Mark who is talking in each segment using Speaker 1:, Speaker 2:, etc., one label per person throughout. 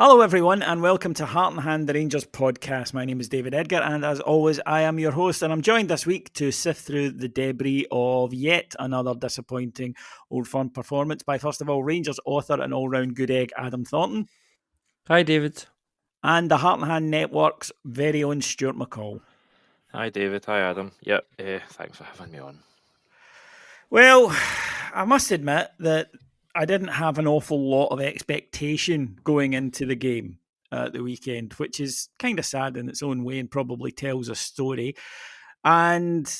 Speaker 1: Hello, everyone, and welcome to Heart and Hand, the Rangers podcast. My name is David Edgar, and as always, I am your host. And I'm joined this week to sift through the debris of yet another disappointing Old Firm performance by, first of all, Rangers author and all-round good egg Adam Thornton.
Speaker 2: Hi, David.
Speaker 1: And the Heart and Hand Network's very own Stuart McCall.
Speaker 3: Hi, David. Hi, Adam. Yep, thanks for having me on.
Speaker 1: Well, I must admit that I didn't have an awful lot of expectation going into the game at the weekend, which is kind of sad in its own way and probably tells a story. And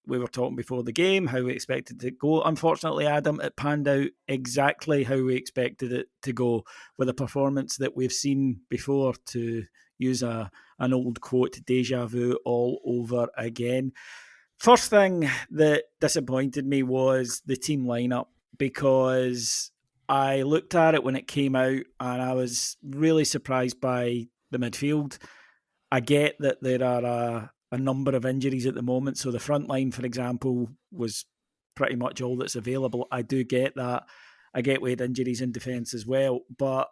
Speaker 1: we were talking before the game how we expected it to go. Unfortunately, Adam, it panned out exactly how we expected it to go, with a performance that we've seen before, to use an old quote, deja vu all over again. First thing that disappointed me was the team lineup, because I looked at it when it came out and I was really surprised by the midfield. I get that there are a number of injuries at the moment. So the front line, for example, was pretty much all that's available. I do get that. I get we had injuries in defence as well. But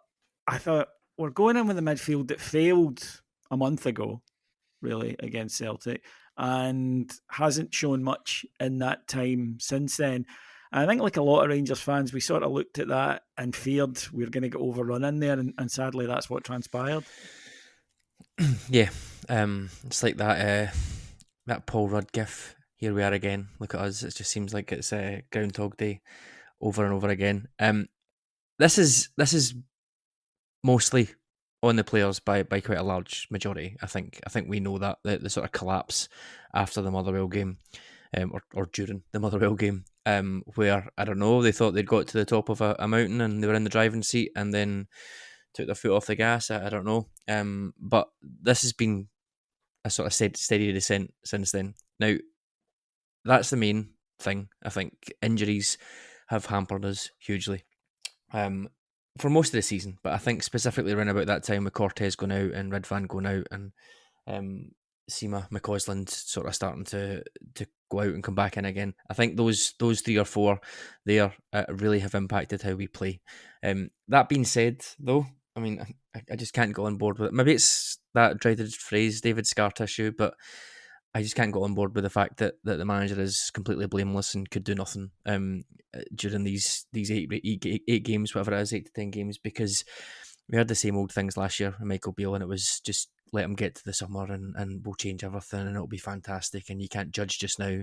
Speaker 1: I thought we're going in with a midfield that failed a month ago, really, against Celtic, and hasn't shown much in that time since then. And I think, like a lot of Rangers fans, we sort of looked at that and feared we were going to get overrun in there, and sadly that's what transpired.
Speaker 2: Yeah, it's like that Paul Rudd gif. Here we are again. Look at us. It just seems like it's Groundhog Day over and over again. This is mostly on the players by quite a large majority. I think we know that the sort of collapse after the Motherwell game, or during the Motherwell game, where I don't know, they thought they'd got to the top of a mountain and they were in the driving seat, and then took their foot off the gas. I don't know. But this has been a sort of steady descent since then. Now, that's the main thing. I think injuries have hampered us hugely for most of the season, but I think specifically around about that time with Cortez going out and Ridvan going out and Seema McCausland sort of starting to go out and come back in again. I think those 3 or 4 there really have impacted how we play. That being said, though, I mean, I just can't go on board with it. Maybe it's that dreaded phrase, David Scar tissue, but I just can't go on board with the fact that the manager is completely blameless and could do nothing during these 8 games, whatever it is, 8 to 10 games, because we had the same old things last year with Michael Beale, and it was just let him get to the summer and we'll change everything and it'll be fantastic and you can't judge just now,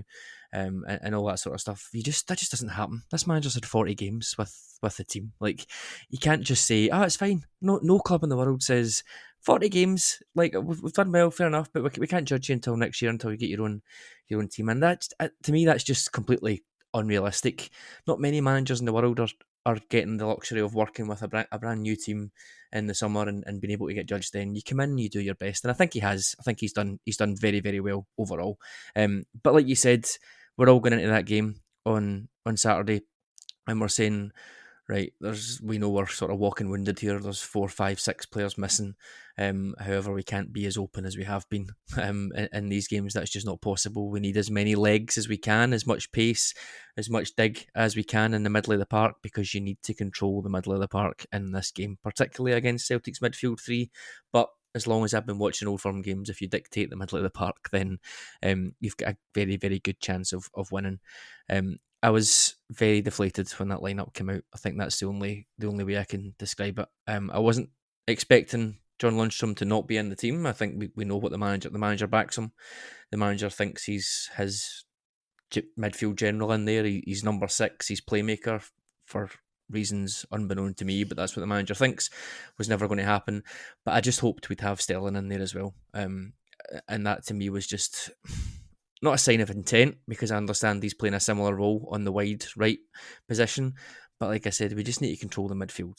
Speaker 2: and all that sort of stuff. That just doesn't happen. This manager's had 40 games with the team. Like, you can't just say, it's fine. No club in the world says 40 games, like, we've done well, fair enough, but we can't judge you until next year, until you get your own team. And that's, to me, that's just completely unrealistic. Not many managers in the world are getting the luxury of working with a brand new team in the summer and being able to get judged. Then you come in and you do your best, and I think he has. I think he's done very, very well overall. But like you said, we're all going into that game on Saturday, and we're saying, right, we know we're sort of walking wounded here. There's 4, 5, 6 players missing. However, we can't be as open as we have been in these games. That's just not possible. We need as many legs as we can, as much pace, as much dig as we can in the middle of the park, because you need to control the middle of the park in this game, particularly against Celtic's midfield 3. But as long as I've been watching Old Firm games, if you dictate the middle of the park, then you've got a very, very good chance of winning. I was very deflated when that lineup came out. I think that's the only way I can describe it. I wasn't expecting John Lundstram to not be in the team. I think we know what the manager backs him. The manager thinks he's his midfield general in there. He's number 6. He's playmaker for reasons unbeknown to me, but that's what the manager thinks. Was never going to happen. But I just hoped we'd have Sterling in there as well. And that to me was just not a sign of intent, because I understand he's playing a similar role on the wide right position. But like I said, we just need to control the midfield.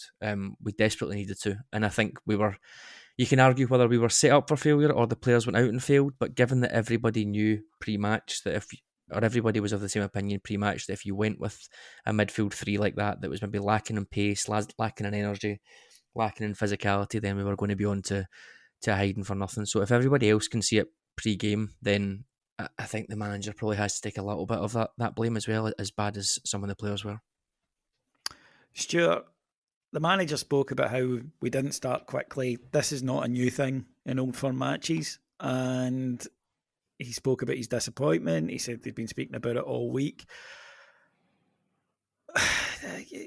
Speaker 2: We desperately needed to. And I think you can argue whether we were set up for failure or the players went out and failed, but given that everybody knew pre-match that everybody was of the same opinion pre-match, that if you went with a midfield 3 like that was maybe lacking in pace, lacking in energy, lacking in physicality, then we were going to be on to hiding for nothing. So if everybody else can see it pre-game, then I think the manager probably has to take a little bit of that blame as well, as bad as some of the players were.
Speaker 1: Stuart, the manager spoke about how we didn't start quickly. This is not a new thing in Old Firm matches. And he spoke about his disappointment. He said they'd been speaking about it all week.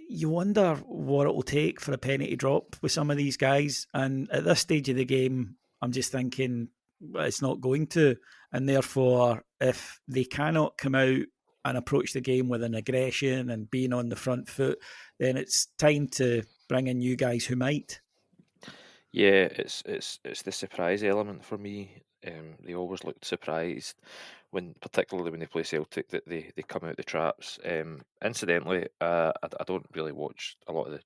Speaker 1: You wonder what it will take for a penny to drop with some of these guys. And at this stage of the game, I'm just thinking it's not going to. And therefore, if they cannot come out and approach the game with an aggression and being on the front foot, then it's time to bring in new guys who might.
Speaker 3: Yeah, it's the surprise element for me. They always looked surprised particularly when they play Celtic, that they come out the traps. Incidentally, I don't really watch a lot of the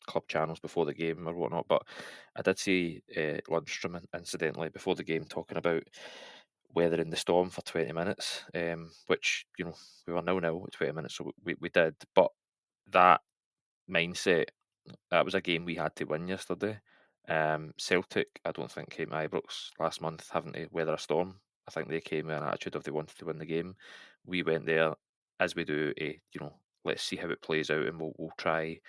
Speaker 3: club channels before the game or whatnot, but I did see Lundstram incidentally before the game talking about weathering the storm for 20 minutes, which we were 0-0 at 20 minutes, so we did. But that mindset, that was a game we had to win yesterday. Celtic, I don't think, came to Ibrox last month having to weather a storm. I think they came with an attitude of they wanted to win the game. We went there as we do, let's see how it plays out, and we'll try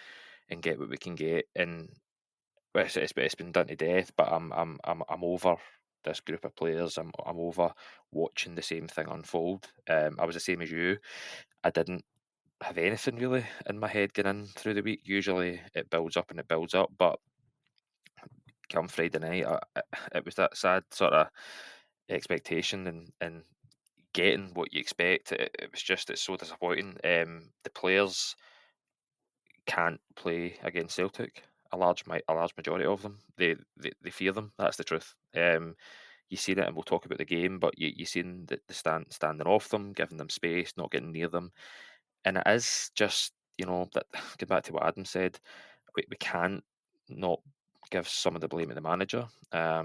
Speaker 3: and get what we can get. And it's been done to death. But I'm over this group of players. I'm over watching the same thing unfold. I was the same as you. I didn't have anything really in my head going in through the week. Usually it builds up and it builds up, but come Friday night, it was that sad sort of expectation and getting what you expect. It's so disappointing. The players can't play against Celtic. A large majority of them, they fear them. That's the truth. You seen it, and we'll talk about the game, but you seen the standing off them, giving them space, not getting near them, and it is just that. Get back to what Adam said. We can't not give some of the blame to the manager. I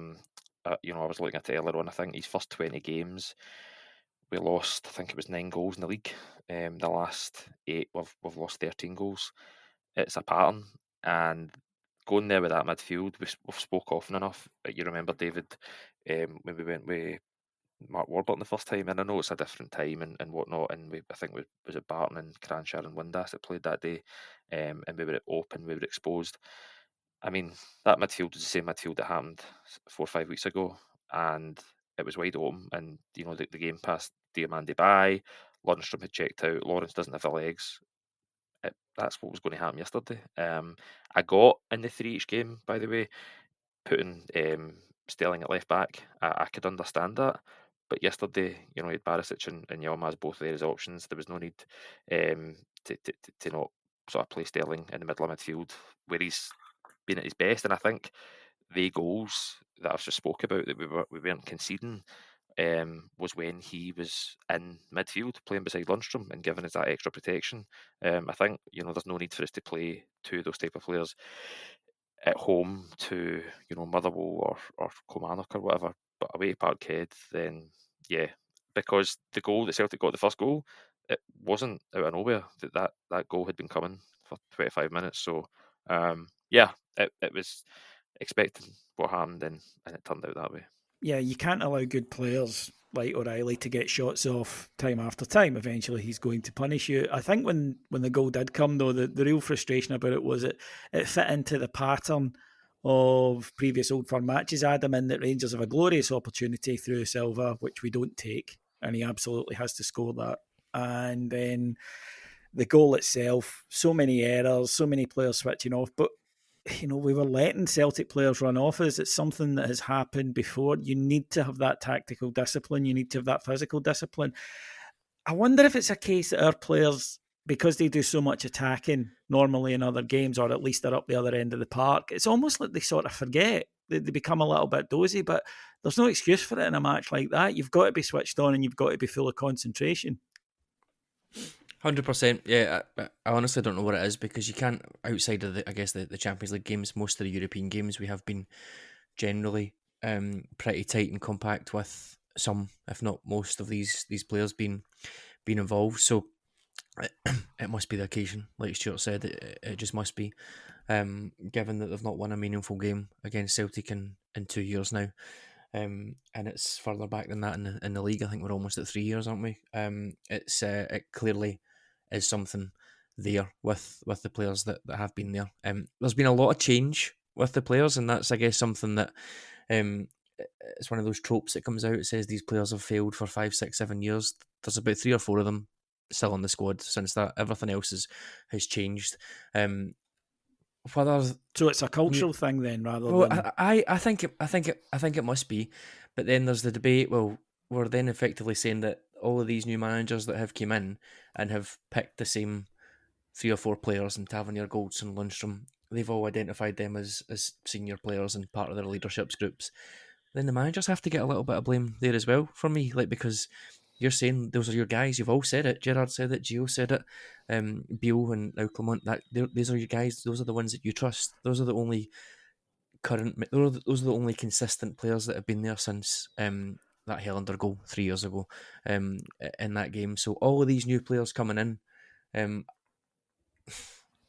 Speaker 3: was looking at it earlier on. I think his first 20 games, we lost. I think it was 9 goals in the league. The last 8, we've lost 13 goals. It's a pattern, and going there with that midfield, we've spoke often enough. You remember, David, when we went with Mark Warburton the first time, and I know it's a different time and whatnot, and I think was it Barton and Cranshire and Windass that played that day, and we were open, we were exposed. I mean, that midfield was the same midfield that happened 4 or 5 weeks ago, and it was wide open, and the game passed Diamande by, Lundstram had checked out, Lawrence doesn't have the legs. That's what was going to happen yesterday. I got in the 3 each game, by the way, putting Sterling at left back. I could understand that. But yesterday, you had Barisic and Yilmaz both there as options. There was no need to not sort of play Sterling in the middle of midfield where he's been at his best. And I think the goals that I've just spoke about that we weren't conceding was when he was in midfield playing beside Lundstram and giving us that extra protection. I think there's no need for us to play 2 of those type of players at home to Motherwell or Kilmarnock or whatever, but away to Parkhead, then yeah, because the goal that Celtic got, the first goal, it wasn't out of nowhere. That goal had been coming for 25 minutes. So yeah, it was expecting what happened, and it turned out that way.
Speaker 1: Yeah, you can't allow good players like O'Reilly to get shots off time after time. Eventually, he's going to punish you. I think when the goal did come, though, the real frustration about it was it fit into the pattern of previous Old Firm matches, Adam, in that Rangers have a glorious opportunity through Silva, which we don't take, and he absolutely has to score that. And then the goal itself, so many errors, so many players switching off, but we were letting Celtic players run off us. It's something that has happened before. You need to have that tactical discipline. You need to have that physical discipline. I wonder if it's a case that our players, because they do so much attacking normally in other games, or at least they're up the other end of the park, it's almost like they sort of forget. They become a little bit dozy, but there's no excuse for it in a match like that. You've got to be switched on and you've got to be full of concentration.
Speaker 2: 100%. Yeah, I honestly don't know what it is, because you can't, outside of the Champions League games, most of the European games, we have been generally pretty tight and compact with some, if not most, of these players being involved. So it must be the occasion, like Stuart said. It just must be, given that they've not won a meaningful game against Celtic in 2 years now. And it's further back than that in the league. I think we're almost at 3 years, aren't we? It clearly is something there with the players that have been there. There's been a lot of change with the players, and that's, I guess, something that it's one of those tropes that comes out. It says these players have failed for 5, 6, 7 years. There's about 3 or 4 of them still on the squad since that. Everything else has changed. Whether
Speaker 1: So it's a cultural thing then, rather
Speaker 2: well,
Speaker 1: than
Speaker 2: I think it must be, but then there's the debate. Well, we're then effectively saying that all of these new managers that have came in and have picked the same 3 or 4 players, and Tavernier, Goldson, Lundstram, they've all identified them as senior players and part of their leaderships groups. Then the managers have to get a little bit of blame there as well for me, like, because you're saying those are your guys. You've all said it. Gerard said it. Gio said it. Beale and now Clement. These are your guys. Those are the ones that you trust. Those are the only those are the only consistent players that have been there since that Helander goal 3 years ago in that game. So all of these new players coming in,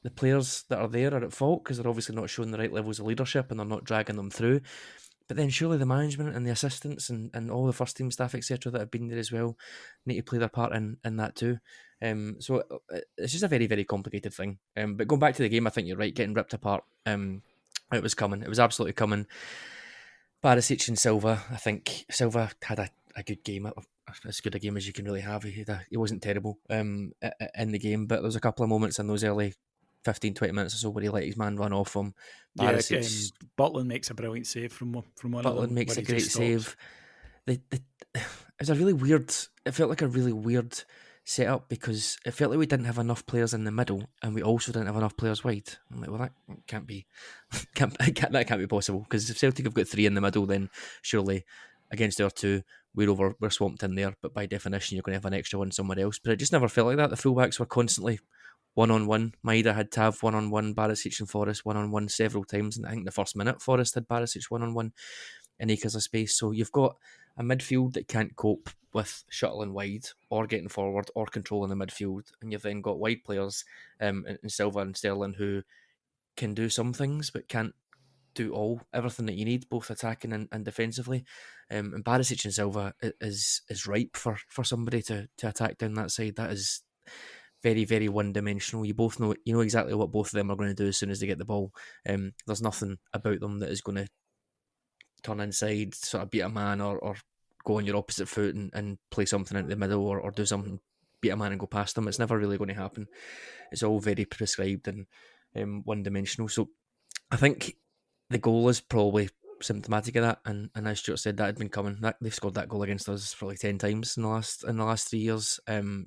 Speaker 2: the players that are there are at fault because they're obviously not showing the right levels of leadership and they're not dragging them through. But then surely the management and the assistants and all the first team staff, etc., that have been there as well need to play their part in that too. So it's just a very, very complicated thing. But going back to the game, I think you're right, getting ripped apart. It was coming. It was absolutely coming. Barisic and Silva, I think Silva had a good game, as good a game as you can really have. He wasn't terrible in the game, but there was a couple of moments in those early 15, 20 minutes or so where he let his man run off him. Barisic,
Speaker 1: Butland makes a brilliant save from one of them.
Speaker 2: Butland makes a great save. It was a really weird. It felt like a really weird setup because it felt like we didn't have enough players in the middle, and we also didn't have enough players wide. I'm like, well, that can't be, that can't be possible because if Celtic have got 3 in the middle, then surely against our 2, we're swamped in there. But by definition, you're going to have an extra one somewhere else. But it just never felt like that. The fullbacks were constantly 1-on-1. Maida had Tav 1-on-1, Barisic and Forrest 1-on-1 several times, and I think the first minute Forrest had Barisic 1-on-1 in acres of space. So you've got a midfield that can't cope with shuttling wide or getting forward or controlling the midfield, and you've then got wide players in Silva and Sterling who can do some things but can't do everything that you need, both attacking and defensively. And Barisic and Silva is ripe for somebody to attack down that side. That is very, very one-dimensional. You know exactly what both of them are going to do as soon as they get the ball. There's nothing about them that is going to turn inside, sort of beat a man or go on your opposite foot and play something into the middle or do something, beat a man and go past them. It's never really going to happen. It's all very prescribed and one-dimensional. So I think the goal is probably symptomatic of that, and as Stuart said, that had been coming. They've scored that goal against us probably 10 times in the last 3 years.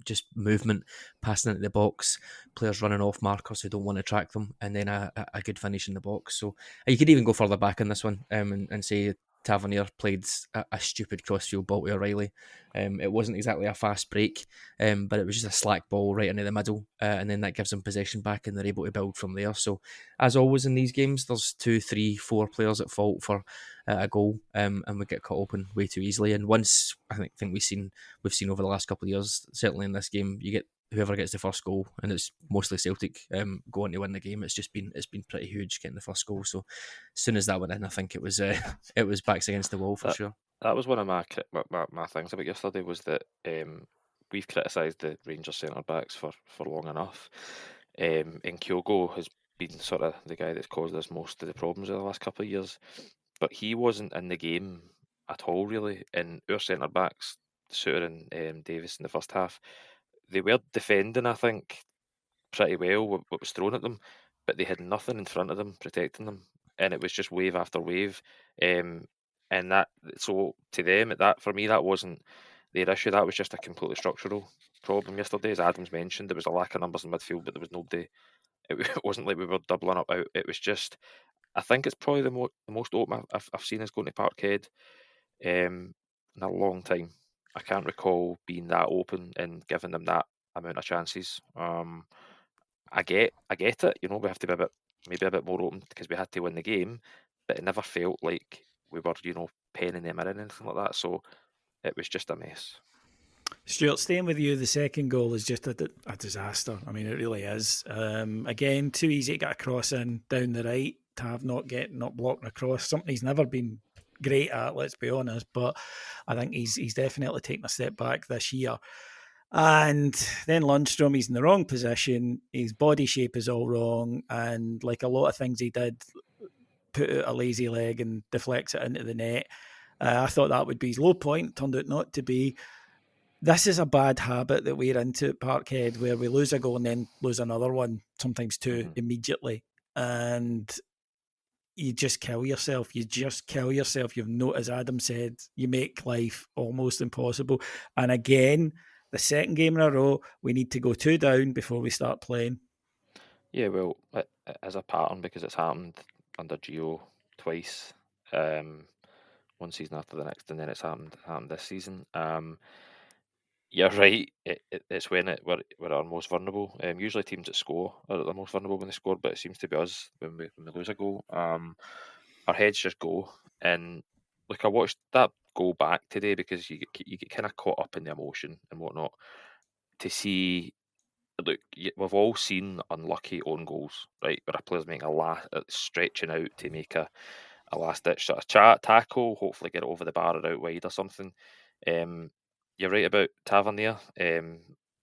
Speaker 2: Just movement, passing into the box, players running off markers who don't want to track them, and then a good finish in the box. So you could even go further back in this one and say Tavernier played a stupid crossfield ball to O'Reilly. It wasn't exactly a fast break, but it was just a slack ball right into the middle, and then that gives them possession back and they're able to build from there. So as always in these games, there's 2, 3, 4 players at fault for a goal, and we get cut open way too easily. And once I think we've seen over the last couple of years, certainly in this game, you get whoever gets the first goal, and it's mostly Celtic going to win the game. It's been pretty huge getting the first goal. So as soon as that went in, I think it was backs against the wall for sure.
Speaker 3: That was one of my things about yesterday, was that we've criticised the Rangers centre backs for long enough, and Kyogo has been sort of the guy that's caused us most of the problems in the last couple of years, but he wasn't in the game at all really. And our centre backs, Stuart and Davis, in the first half, they were defending, I think, pretty well what was thrown at them, but they had nothing in front of them protecting them, and it was just wave after wave. And that, so to them, for me, that wasn't their issue. That was just a completely structural problem yesterday. As Adams mentioned, there was a lack of numbers in midfield, but there was nobody. It wasn't like we were doubling up out. It was just, I think it's probably the most open I've seen us going to Parkhead in a long time. I can't recall being that open and giving them that amount of chances. I get it. You know, we have to be maybe a bit more open because we had to win the game, but it never felt like we were, penning them in or anything like that. So it was just a mess.
Speaker 1: Stuart, staying with you, the second goal is just a disaster. I mean, it really is. Again, too easy to get a cross in down the right. Tav not blocking a cross. Something he's never been great at, let's be honest. But I think he's definitely taken a step back this year. And then Lundstram, he's in the wrong position. His body shape is all wrong. And like a lot of things he did, put out a lazy leg and deflects it into the net. I thought that would be his low point. Turned out not to be. This is a bad habit that we're into at Parkhead, where we lose a goal and then lose another one, sometimes two, immediately. And you just kill yourself. You just kill yourself. You've not, as Adam said, you make life almost impossible. And again, the second game in a row, we need to go 2 down before we start playing.
Speaker 3: Yeah, well, it is a pattern because it's happened under Gio twice, one season after the next, and then it's happened this season. You're right. It's when we're our most vulnerable. Usually teams that score are the most vulnerable when they score, but it seems to be us when we lose a goal. Our heads just go. And look, I watched that goal back today because you get kind of caught up in the emotion and whatnot. To see, look, we've all seen unlucky own goals, right? Where a player's making a last stretching out to make a last ditch sort of tackle, hopefully get it over the bar or out wide or something. You're right about Tavernier.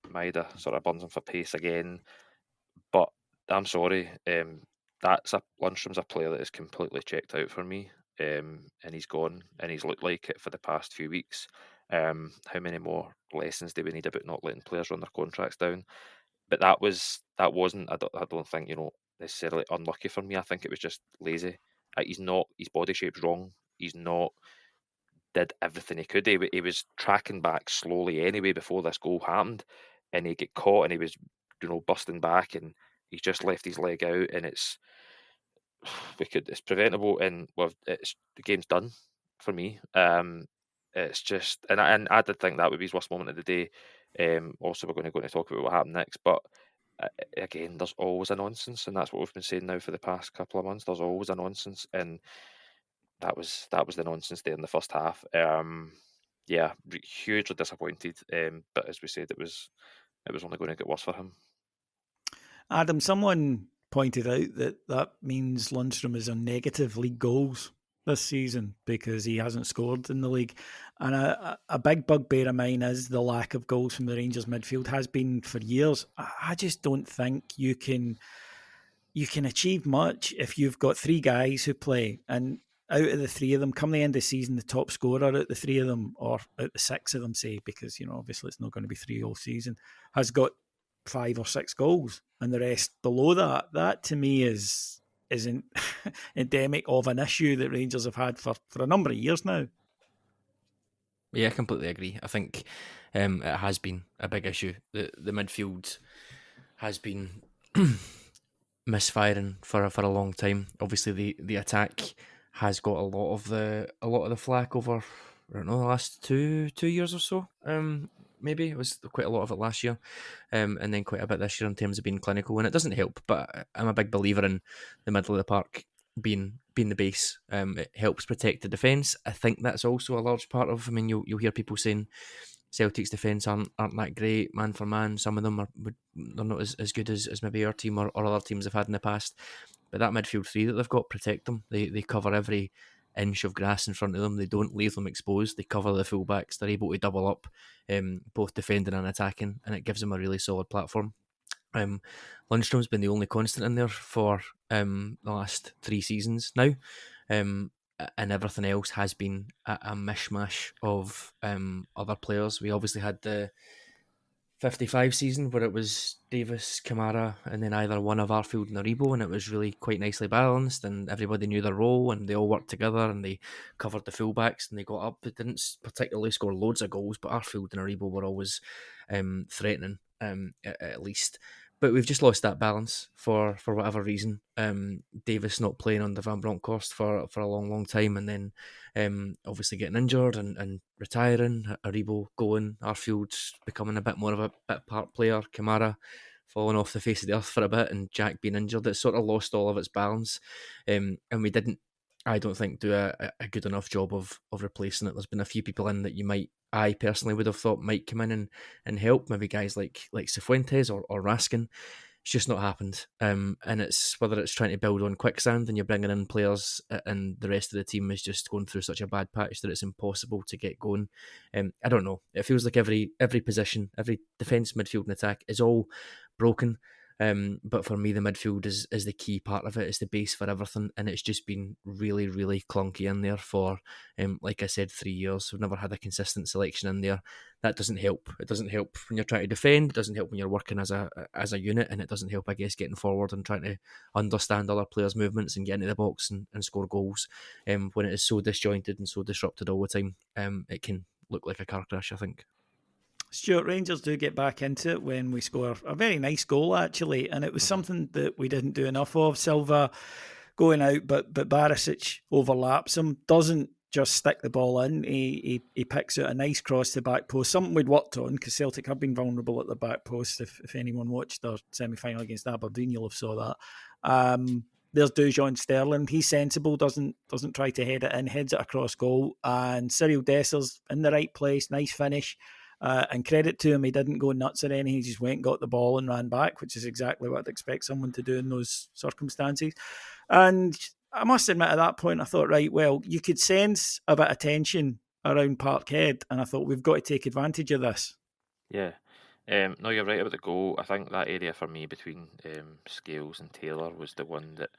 Speaker 3: Maida sort of burns him for pace again, but I'm sorry. Lundstram's a player that is completely checked out for me, and he's gone, and he's looked like it for the past few weeks. How many more lessons do we need about not letting players run their contracts down? But that wasn't. I don't think necessarily unlucky for me. I think it was just lazy. He's not. His body shape's wrong. He's not did everything he could. He was tracking back slowly anyway before this goal happened, and he get caught and he was busting back, and he's just left his leg out, and it's preventable, and it's the game's done for me. It's just, and I did think that would be his worst moment of the day. Also, we're going to talk about what happened next, but again, there's always a nonsense, and that's what we've been saying now for the past couple of months. There's always a nonsense, and that was the nonsense there in the first half. Yeah, hugely disappointed. But as we said, it was only going to get worse for him.
Speaker 1: Adam, someone pointed out that means Lundstram is on negative league goals this season because he hasn't scored in the league. And a big bugbear of mine is the lack of goals from the Rangers midfield, has been for years. I just don't think you can achieve much if you've got 3 guys who play, and out of the 3 of them, come the end of the season, the top scorer out of the 3 of them, or out the 6 of them, say, because obviously it's not going to be 3 all season, has got 5 or 6 goals, and the rest below that. That to me isn't endemic of an issue that Rangers have had for a number of years now.
Speaker 2: Yeah, I completely agree. I think it has been a big issue. The midfield has been misfiring for a long time. Obviously, the attack has got a lot of the flack over, I don't know, the last two years or so. Maybe it was quite a lot of it last year, and then quite a bit this year in terms of being clinical. And it doesn't help. But I'm a big believer in the middle of the park being the base. It helps protect the defence. I think that's also a large part of. I mean, you'll hear people saying Celtic's defence aren't that great man for man. Some of them they're not as good as maybe our team or other teams have had in the past. But that midfield 3 that they've got, protect them. They cover every inch of grass in front of them. They don't leave them exposed. They cover the fullbacks. They're able to double up, both defending and attacking, and it gives them a really solid platform. Lundstram's been the only constant in there for the last 3 seasons now. And everything else has been a mishmash of other players. We obviously had the 55 season where it was Davis, Kamara, and then either one of Arfield and Aribo, and it was really quite nicely balanced, and everybody knew their role, and they all worked together, and they covered the fullbacks, and they got up. They didn't particularly score loads of goals, but Arfield and Aribo were always threatening, at least. But we've just lost that balance for whatever reason. Davis not playing under Van Bronckhorst for a long time, and then obviously getting injured and retiring. Aribo going, Arfield becoming a bit more of a bit part player. Kamara falling off the face of the earth for a bit, and Jack being injured. It sort of lost all of its balance, and we didn't. I don't think do a good enough job of replacing it. There's been a few people in that I personally would have thought might come in and help. Maybe guys like Cifuentes or Raskin. It's just not happened. And it's whether it's trying to build on quicksand and you're bringing in players and the rest of the team is just going through such a bad patch that it's impossible to get going. I don't know. It feels like every position, every defence, midfield and attack is all broken. But for me, the midfield is the key part of it. It's the base for everything, and it's just been really, really clunky in there for, like I said, 3 years. We've never had a consistent selection in there. That doesn't help. It doesn't help when you're trying to defend. It doesn't help when you're working as a unit, and it doesn't help, I guess, getting forward and trying to understand other players' movements and get into the box and score goals. When it is so disjointed and so disrupted all the time, it can look like a car crash, I think.
Speaker 1: Stuart, Rangers do get back into it when we score a very nice goal, actually, and it was something that we didn't do enough of. Silva going out, but Barisic overlaps him, doesn't just stick the ball in. He picks out a nice cross to the back post, something we'd worked on because Celtic have been vulnerable at the back post. If anyone watched their semi-final against Aberdeen, you'll have saw that. There's Dujon Sterling. He's sensible, doesn't try to head it in, heads it across goal. And Cyril Dessers in the right place, nice finish. And credit to him, he didn't go nuts or anything. He just went, got the ball and ran back, which is exactly what I'd expect someone to do in those circumstances. And I must admit, at that point, I thought, right, well, you could sense a bit of tension around Parkhead, and I thought, we've got to take advantage of this.
Speaker 3: Yeah. No, you're right about the goal. I think that area for me between Scales and Taylor was the one that,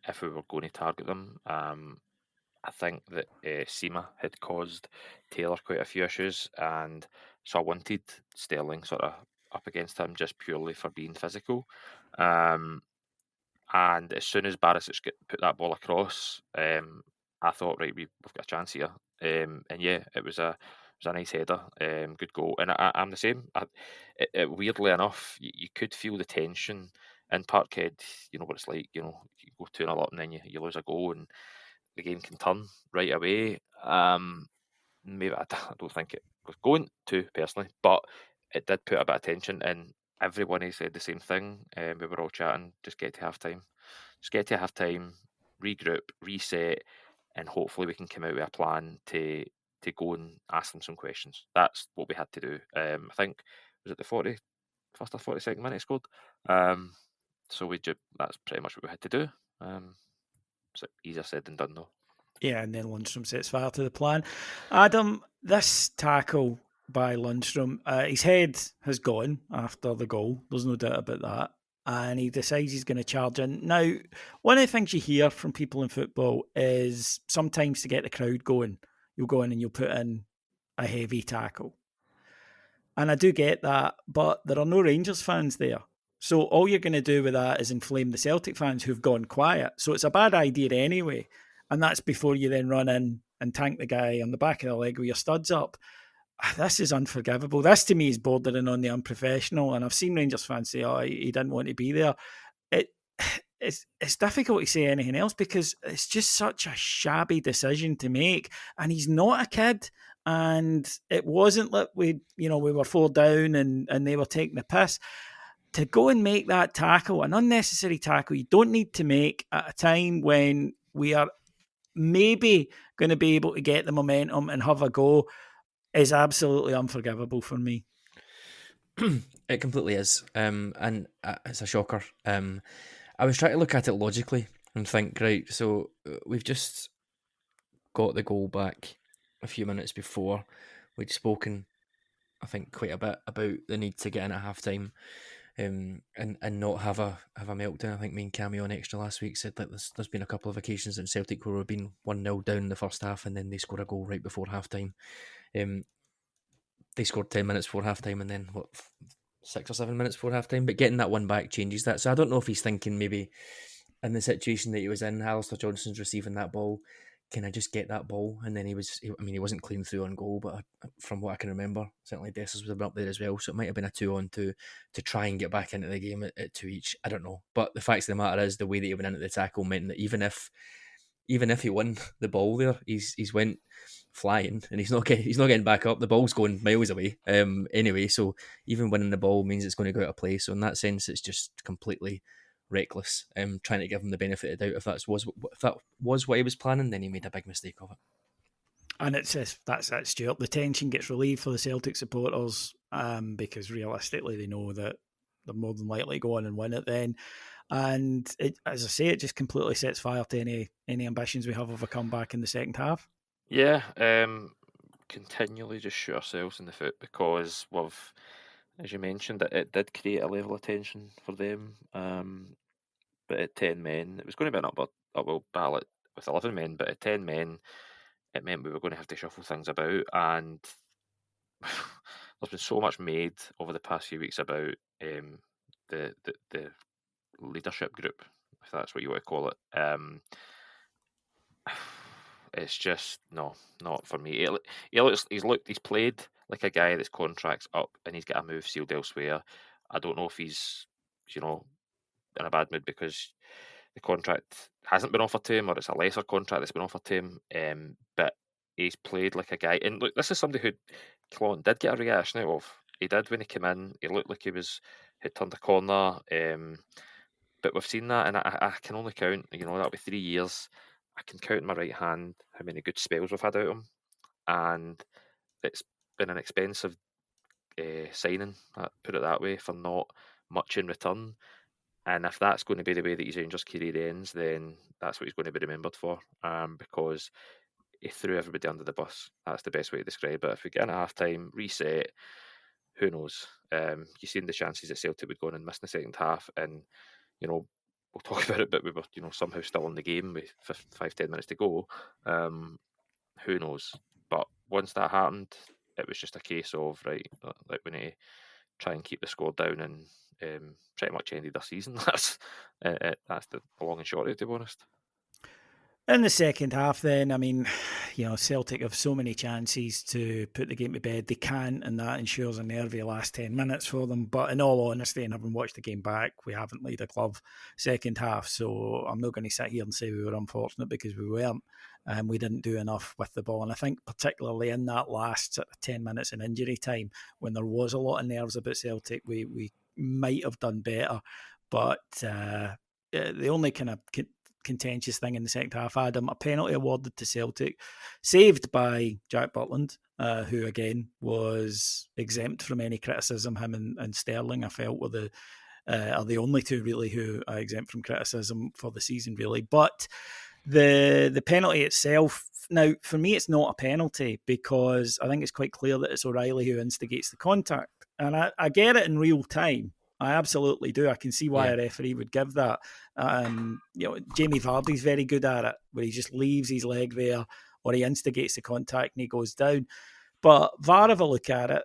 Speaker 3: if we were going to target them, I think that Sima had caused Taylor quite a few issues, and so I wanted Sterling sort of up against him just purely for being physical. And as soon as Barisic put that ball across, I thought, right, we've got a chance here. And yeah, it was a nice header, good goal. And I'm the same. Weirdly enough, you could feel the tension in Parkhead. You know what it's like. You know, you go 2-0 up and then you lose a goal and the game can turn right away. Maybe I don't think it was going to personally, but it did put a bit of tension in. Everyone has said the same thing. We were all chatting. Just get to half time. Just get to half time, regroup, reset, and hopefully we can come out with a plan to go and ask them some questions. That's what we had to do. I think was it the 41st or 42nd minute he scored. So that's pretty much what we had to do. So easier said than done though.
Speaker 1: Yeah, and then Lundstram sets fire to the plan. Adam, this tackle by Lundstram, his head has gone after the goal. There's no doubt about that. And he decides he's going to charge in. Now, one of the things you hear from people in football is sometimes to get the crowd going, you'll go in and you'll put in a heavy tackle. And I do get that, but there are no Rangers fans there. So all you're going to do with that is inflame the Celtic fans who've gone quiet. So it's a bad idea anyway. And that's before you then run in and tank the guy on the back of the leg with your studs up. This is unforgivable. This to me is bordering on the unprofessional. And I've seen Rangers fans say, oh, he didn't want to be there. It's difficult to say anything else because it's just such a shabby decision to make. And he's not a kid. And it wasn't like we were 4 down and they were taking the piss. To go and make that tackle, an unnecessary tackle, you don't need to make at a time when we are maybe going to be able to get the momentum and have a go, is absolutely unforgivable for me.
Speaker 2: It completely is. And it's a shocker. I was trying to look at it logically and think, right, so we've just got the goal back a few minutes before. We'd spoken, I think, quite a bit about the need to get in at half time. And not have a meltdown. I think me and Cammy on Extra last week said that there's been a couple of occasions in Celtic where we've been 1-0 down in the first half and then they score a goal right before half time. They scored 10 minutes before half time and then 6 or 7 minutes before half time, but getting that one back changes that. So I don't know if he's thinking maybe in the situation that he was in, Alistair Johnson's receiving that ball, can I just get that ball? And then he wasn't clean through on goal, but from what I can remember, certainly Dessers was up there as well. So it might have been a 2-on-2 to try and get back into the game at 2 each. I don't know. But the fact of the matter is the way that he went into the tackle meant that even if he won the ball there, he's went flying and he's not getting back up. The ball's going miles away. Anyway, so even winning the ball means it's going to go out of play. So in that sense, it's just completely reckless. Trying to give him the benefit of the doubt. If that was what he was planning, then he made a big mistake of it.
Speaker 1: And that's it, Stuart. The tension gets relieved for the Celtic supporters because realistically they know that they're more than likely to go on and win it then. And it, as I say, it just completely sets fire to any ambitions we have of a comeback in the second half.
Speaker 3: Yeah, continually just shoot ourselves in the foot because we've, as you mentioned, it did create a level of tension for them. But at 10 men, it was going to be an upward battle with 11 men, but at 10 men, it meant we were going to have to shuffle things about. And there's been so much made over the past few weeks about the leadership group, if that's what you want to call it. It's just not for me. He's played like a guy that's contract's up and he's got a move sealed elsewhere. I don't know if he's in a bad mood because the contract hasn't been offered to him, or it's a lesser contract that's been offered to him. But he's played like a guy, and look, this is somebody who Clon did get a reaction out of. He did when he came in. He looked like had turned a corner. But we've seen that, and I can only count. That'll be 3 years. I can count in my right hand how many good spells we've had out of him, and it's been an expensive signing. Put it that way, for not much in return. And if that's going to be the way that his Rangers career ends, then that's what he's going to be remembered for. Because he threw everybody under the bus. That's the best way to describe it. If we get in at half time, reset, who knows? You've seen the chances that Celtic would go on and miss in the second half, and we'll talk about it, but we were somehow still in the game with 5-10 minutes to go. Who knows? But once that happened, it was just a case of right, like we need to try and keep the score down, and pretty much ended the season. That's the long and short of it, to be honest.
Speaker 1: In the second half, then, I mean, Celtic have so many chances to put the game to bed. They can't, and that ensures a nervy last 10 minutes for them. But in all honesty, and having watched the game back, we haven't laid a glove second half. So I'm not going to sit here and say we were unfortunate, because we weren't. And we didn't do enough with the ball. And I think particularly in that last 10 minutes in injury time, when there was a lot of nerves about Celtic, we might have done better. But the only kind of contentious thing in the second half, Adam, a penalty awarded to Celtic, saved by Jack Butland, who again was exempt from any criticism. Him and Sterling, I felt, were are the only two really who are exempt from criticism for the season, really. But the penalty itself, now for me, it's not a penalty, because I think it's quite clear that it's O'Reilly who instigates the contact, and I get it in real time. I absolutely do. I can see why a referee would give that. Jamie Vardy's very good at it, where he just leaves his leg there, or he instigates the contact and he goes down. But VAR have a look at it,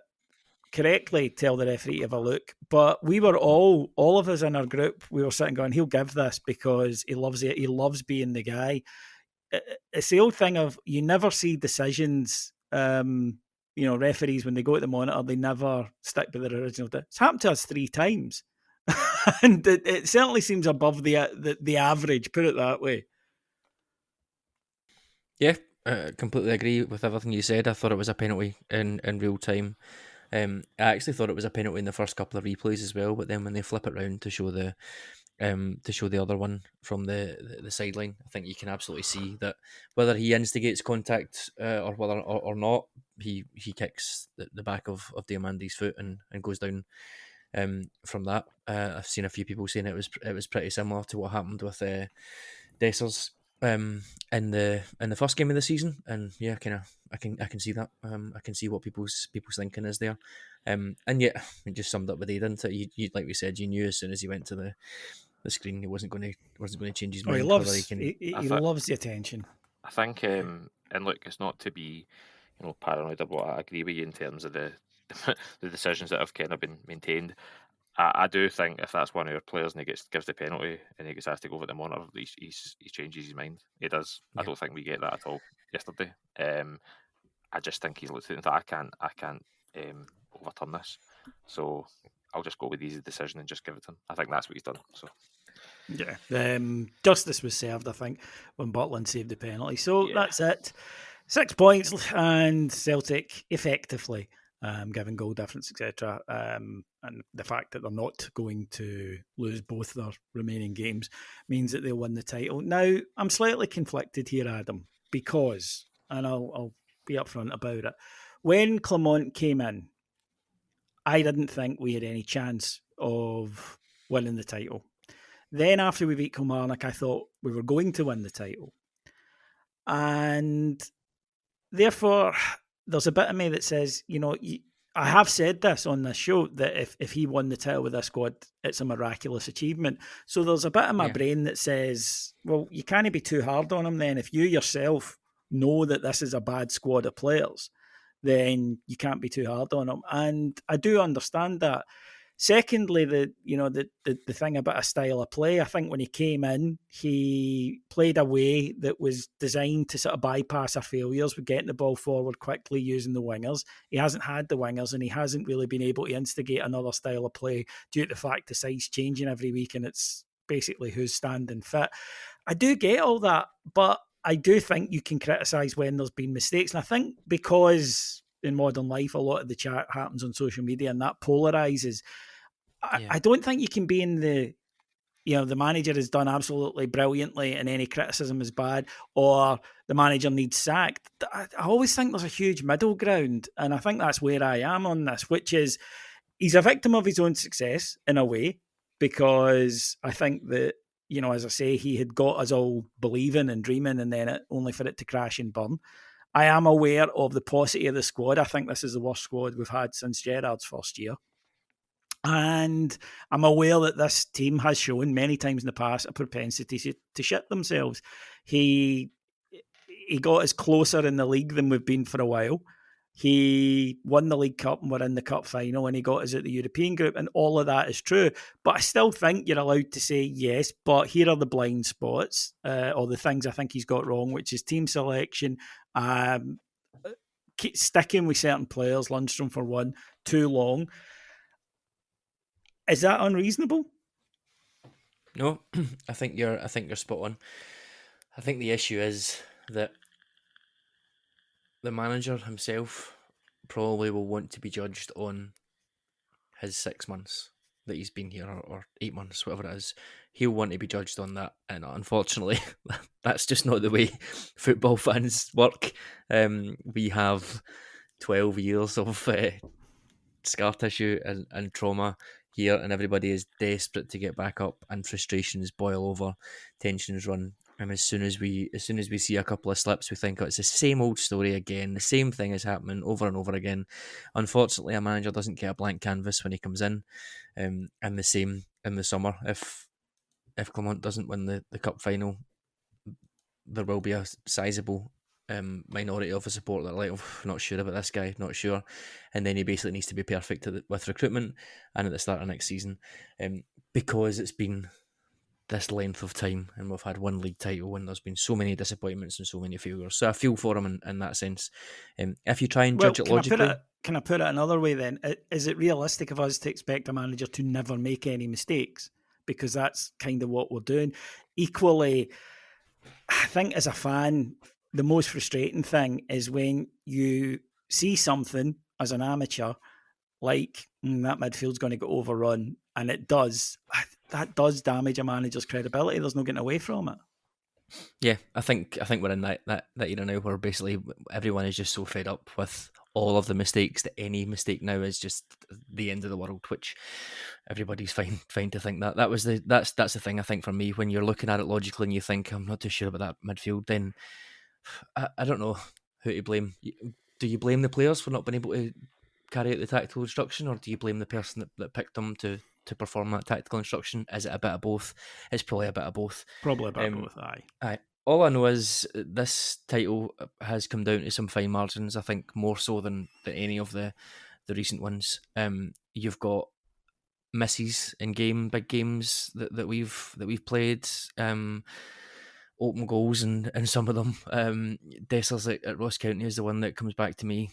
Speaker 1: correctly tell the referee to have a look. But we were all of us in our group, we were sitting going, he'll give this because he loves it. He loves being the guy. It's the old thing of, you never see decisions. Referees, when they go to the monitor, they never stick by their original. It's happened to us 3 times, and it certainly seems above the average. Put it that way.
Speaker 2: Yeah, I completely agree with everything you said. I thought it was a penalty in real time. I actually thought it was a penalty in the first couple of replays as well, but then when they flip it round to show the other one from the sideline, I think you can absolutely see that whether he instigates contact or whether or not, he kicks the back of Diamandi's foot and goes down. From that, I've seen a few people saying it was pretty similar to what happened with Dessers in the first game of the season, and yeah, I can see that. I can see what people's thinking is there, and yeah, it just summed up with Aidan. You like we said, you knew as soon as he went to the screen he wasn't going to change his mind.
Speaker 1: He loves he loves the attention.
Speaker 3: I think, and look, it's not to be paranoid or what. I agree with you in terms of the the decisions that have kind of been maintained. I do think if that's one of our players and he gives the penalty and he gets asked to go over the monitor, he changes his mind. He does. Yeah. I don't think we get that at all yesterday. I just think he's looked at it and thought, I can't overturn this. So I'll just go with the easy decision and just give it to him. I think that's what he's done. So
Speaker 1: yeah, justice was served, I think, when Butland saved the penalty. So that's it. 6 points, and Celtic effectively given goal difference, etc. And the fact that they're not going to lose both their remaining games means that they'll win the title. Now, I'm slightly conflicted here, Adam, because, and I'll be upfront about it, when Clement came in, I didn't think we had any chance of winning the title. Then after we beat Kilmarnock, I thought we were going to win the title. And therefore, there's a bit of me that says, I have said this on this show, that if he won the title with this squad, it's a miraculous achievement. So there's a bit of my brain that says, well, you can't be too hard on him then. If you yourself know that this is a bad squad of players, then you can't be too hard on him. And I do understand that. Secondly, the thing about a style of play, I think when he came in, he played a way that was designed to sort of bypass our failures with getting the ball forward quickly using the wingers. He hasn't had the wingers, and he hasn't really been able to instigate another style of play due to the fact the side's changing every week and it's basically who's standing fit. I do get all that, but I do think you can criticise when there's been mistakes. And I think because in modern life, a lot of the chat happens on social media and that polarises. I don't think you can be in the manager has done absolutely brilliantly and any criticism is bad, or the manager needs sacked. I always think there's a huge middle ground, and I think that's where I am on this, which is he's a victim of his own success in a way, because I think that, as I say, he had got us all believing and dreaming, and then only for it to crash and burn. I am aware of the paucity of the squad. I think this is the worst squad we've had since Gerrard's first year. And I'm aware that this team has shown many times in the past a propensity to shit themselves. He got us closer in the league than we've been for a while. He won the League Cup and we're in the Cup final, and he got us at the European group, and all of that is true. But I still think you're allowed to say yes, but here are the blind spots, or the things I think he's got wrong, which is team selection, sticking with certain players, Lundstram for one, too long. Is that unreasonable?
Speaker 2: No, I think you're spot on. I think the issue is that the manager himself probably will want to be judged on his 6 months that he's been here, or 8 months, whatever it is. He'll want to be judged on that, and unfortunately, that's just not the way football fans work. We have 12 years of scar tissue and trauma here, and everybody is desperate to get back up, and frustrations boil over, tensions run, and as soon as we see a couple of slips, we think, oh, it's the same old story again, the same thing is happening over and over again. Unfortunately, a manager doesn't get a blank canvas when he comes in, and the same in the summer. If Clermont doesn't win the cup final, there will be a sizable minority of a supporter that are like, oh, not sure about this guy, not sure, and then he basically needs to be perfect with recruitment and at the start of next season, because it's been this length of time and we've had one league title and there's been so many disappointments and so many failures. So I feel for him in that sense. If you try and judge it logically,
Speaker 1: can I put it another way then? Is it realistic of us to expect a manager to never make any mistakes? Because that's kind of what we're doing. Equally, I think as a fan, the most frustrating thing is when you see something as an amateur, like that midfield's going to get overrun, and it does. That does damage a manager's credibility. There's no getting away from it.
Speaker 2: Yeah, I think we're in that era now where basically everyone is just so fed up with all of the mistakes that any mistake now is just the end of the world, which everybody's fine to think that. That's the thing, I think, for me, when you're looking at it logically and you think, I'm not too sure about that midfield, then I don't know who to blame. Do you blame the players for not being able to carry out the tactical instruction, or do you blame the person that picked them to perform that tactical instruction? Is it a bit of both? It's probably a bit of both.
Speaker 1: Probably a bit of both,
Speaker 2: aye. All I know is this title has come down to some fine margins, I think, more so than any of the recent ones. You've got misses in big games that we've played, open goals and some of them. Dessers at Ross County is the one that comes back to me.